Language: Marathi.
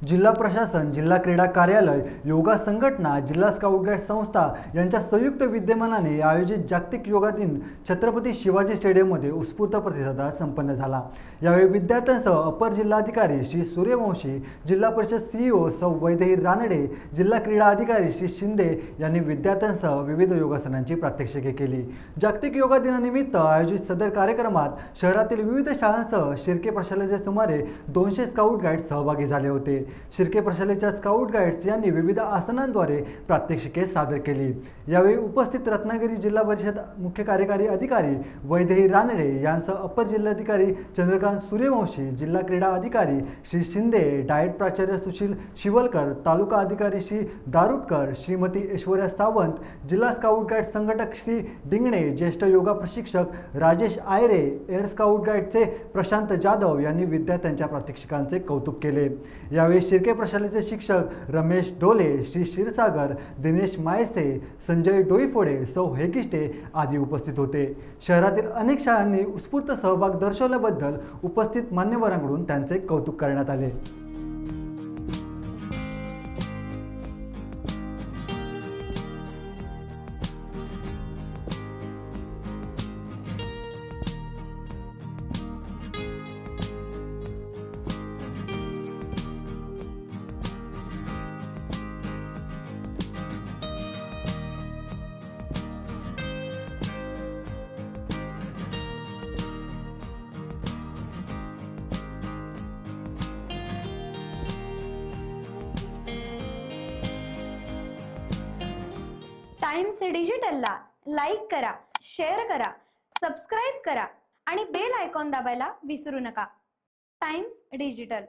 जिल्हा प्रशासन, जिल्हा क्रीडा कार्यालय, योगा संघटना, जिल्हा स्काउट गाईड संस्था यांच्या संयुक्त विद्यमानाने आयोजित जागतिक योगा दिन छत्रपती शिवाजी स्टेडियममध्ये उत्स्फूर्त प्रतिसादात संपन्न झाला। यावेळी विद्यार्थ्यांसह अपर जिल्हाधिकारी श्री सूर्यवंशी, जिल्हा परिषद सीईओ सौ वैदेही रानडे, जिल्हा क्रीडा अधिकारी श्री शिंदे यांनी विद्यार्थ्यांसह विविध योगासनांची प्रात्यक्षिके केली। जागतिक योगा दिनानिमित्त आयोजित सदर कार्यक्रमात शहरातील विविध शाळांसह शिर्के प्रशालेचे सुमारे 200 स्काउट गाईड सहभागी झाले होते। शिर्के प्रशालेच्या स्काउट गाईड्स यांनी विविध आसनांद्वारे प्रात्यक्षिके सादर केली। यावेळी उपस्थित रत्नागिरी जिल्हा परिषद मुख्य कार्यकारी अधिकारी वैदेही रानडे यांसह अपर जिल्हाधिकारी चंद्रकांत सूर्यवंशी, जिल्हा क्रीडा अधिकारी श्री शिंदे, डाएट प्राचार्य सुशील शिवलकर, तालुका अधिकारी श्री दारुटकर, श्रीमती ऐश्वर्या सावंत, जिल्हा स्काउट गाईड संघटक श्री डिंगणे, ज्येष्ठ योगा प्रशिक्षक राजेश आयरे, एअर स्काउट गाईडचे प्रशांत जाधव यांनी विद्यार्थ्यांच्या प्रात्यक्षिकांचे कौतुक केले। यावेळी शिर्के प्रशालेचे शिक्षक रमेश डोले, श्री क्षीरसागर, दिनेश मायसे, संजय डोईफोडे, सौ हेगिष्टे आदी उपस्थित होते। शहरातील अनेक शाळांनी उत्स्फूर्त सहभाग दर्शवल्याबद्दल उपस्थित मान्यवरांकडून त्यांचे कौतुक करण्यात आले। टाइम्स डिजिटलला लाईक करा, शेअर करा, सबस्क्राइब करा आणि बेल आयकॉन दाबायला विसरू नका। Times digital.